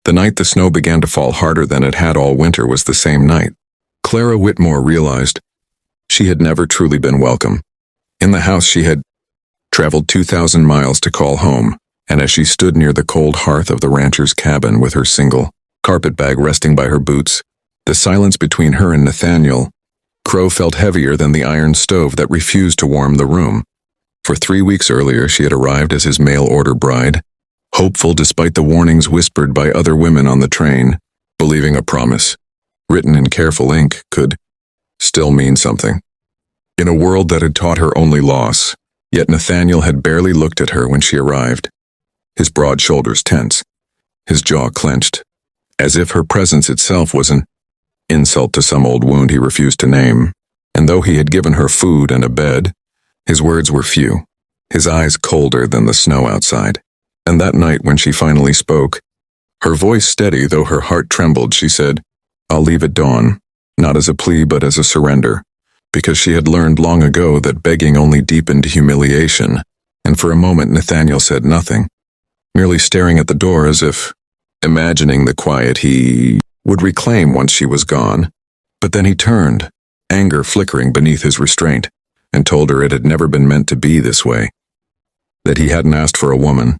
The night the snow began to fall harder than it had all winter was the same night. Clara Whitmore realized she had never truly been welcome. In the house she had traveled 2,000 miles to call home, and as she stood near the cold hearth of the rancher's cabin with her single carpet bag resting by her boots, the silence between her and Nathaniel Crow felt heavier than the iron stove that refused to warm the room. For 3 weeks earlier she had arrived as his mail-order bride, hopeful despite the warnings whispered by other women on the train, believing a promise, written in careful ink, could still mean something. In a world that had taught her only loss, yet Nathaniel had barely looked at her when she arrived, his broad shoulders tense, his jaw clenched, as if her presence itself was an insult to some old wound he refused to name. And though he had given her food and a bed, his words were few, his eyes colder than the snow outside. And that night when she finally spoke, her voice steady though her heart trembled, she said, "I'll leave at dawn," not as a plea but as a surrender, because she had learned long ago that begging only deepened humiliation. And for a moment Nathaniel said nothing, merely staring at the door as if imagining the quiet he would reclaim once she was gone. But then he turned, anger flickering beneath his restraint, and told her it had never been meant to be this way, that he hadn't asked for a woman,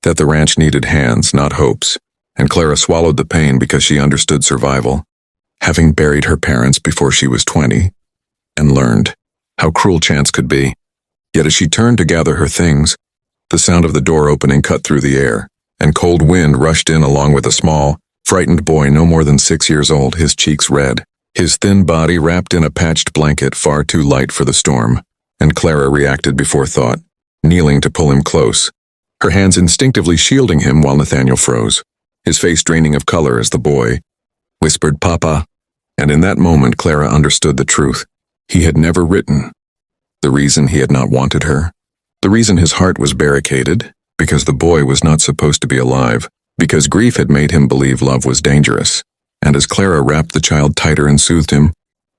that the ranch needed hands, not hopes, and Clara swallowed the pain because she understood survival, having buried her parents before she was 20, and learned how cruel chance could be. Yet as she turned to gather her things, the sound of the door opening cut through the air, and cold wind rushed in along with a small, frightened boy no more than 6 years old, his cheeks red, his thin body wrapped in a patched blanket far too light for the storm, and Clara reacted before thought, kneeling to pull him close, her hands instinctively shielding him while Nathaniel froze, his face draining of color as the boy whispered, "Papa." And in that moment Clara understood the truth. He had never written. The reason he had not wanted her, the reason his heart was barricaded, because the boy was not supposed to be alive, because grief had made him believe love was dangerous. And as Clara wrapped the child tighter and soothed him,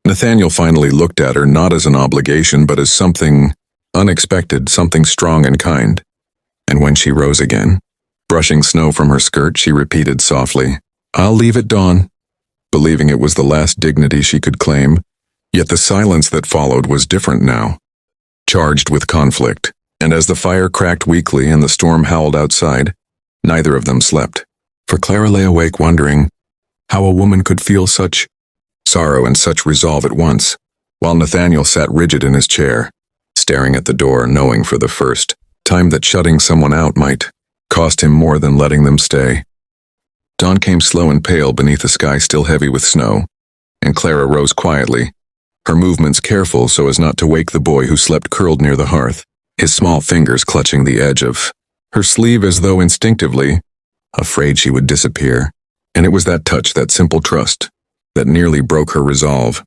Nathaniel finally looked at her not as an obligation but as something unexpected, something strong and kind. And when she rose again, brushing snow from her skirt, she repeated softly, "I'll leave at dawn," believing it was the last dignity she could claim. Yet the silence that followed was different now, charged with conflict, and as the fire cracked weakly and the storm howled outside, neither of them slept. For Clara lay awake wondering how a woman could feel such sorrow and such resolve at once, while Nathaniel sat rigid in his chair, staring at the door, knowing for the first time that shutting someone out might cost him more than letting them stay. Dawn came slow and pale beneath a sky still heavy with snow, and Clara rose quietly, her movements careful so as not to wake the boy who slept curled near the hearth, his small fingers clutching the edge of her sleeve as though instinctively afraid she would disappear. And it was that touch, that simple trust, that nearly broke her resolve.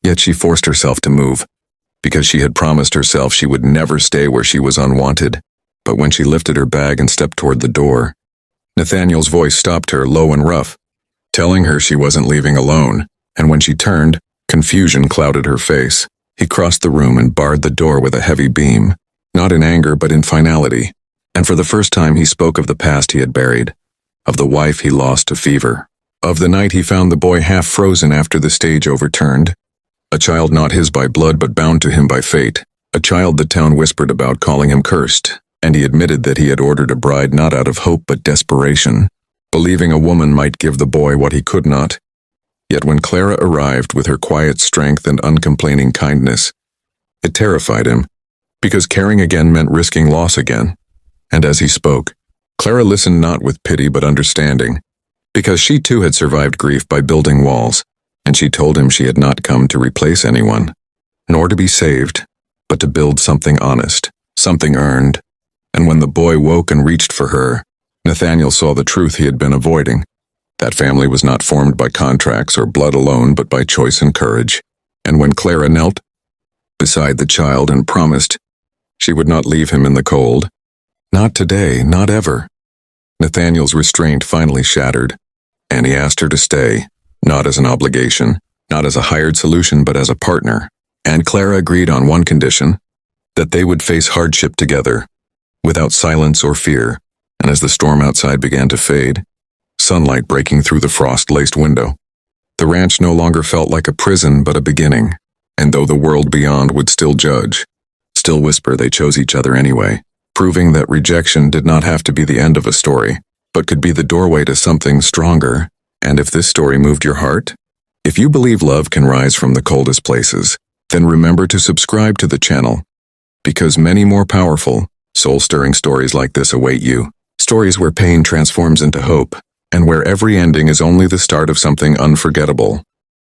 Yet she forced herself to move, because she had promised herself she would never stay where she was unwanted. But when she lifted her bag and stepped toward the door, Nathaniel's voice stopped her, low and rough, telling her she wasn't leaving alone. And when she turned, confusion clouded her face. He crossed the room and barred the door with a heavy beam, not in anger but in finality. And for the first time he spoke of the past he had buried, of the wife he lost to fever, of the night he found the boy half frozen after the stage overturned, a child not his by blood but bound to him by fate, a child the town whispered about, calling him cursed, and he admitted that he had ordered a bride not out of hope but desperation, believing a woman might give the boy what he could not. Yet when Clara arrived with her quiet strength and uncomplaining kindness, it terrified him, because caring again meant risking loss again. And as he spoke, Clara listened not with pity but understanding, because she too had survived grief by building walls, and she told him she had not come to replace anyone, nor to be saved, but to build something honest, something earned. And when the boy woke and reached for her, Nathaniel saw the truth he had been avoiding. That family was not formed by contracts or blood alone, but by choice and courage. And when Clara knelt beside the child and promised she would not leave him in the cold, not today, not ever, Nathaniel's restraint finally shattered, and he asked her to stay, not as an obligation, not as a hired solution, but as a partner. And Clara agreed on one condition, that they would face hardship together, without silence or fear. And as the storm outside began to fade, sunlight breaking through the frost-laced window. The ranch no longer felt like a prison but a beginning, and though the world beyond would still judge, still whisper, they chose each other anyway, proving that rejection did not have to be the end of a story, but could be the doorway to something stronger. And if this story moved your heart, if you believe love can rise from the coldest places, then remember to subscribe to the channel, because many more powerful, soul-stirring stories like this await you. Stories where pain transforms into hope, and where every ending is only the start of something unforgettable.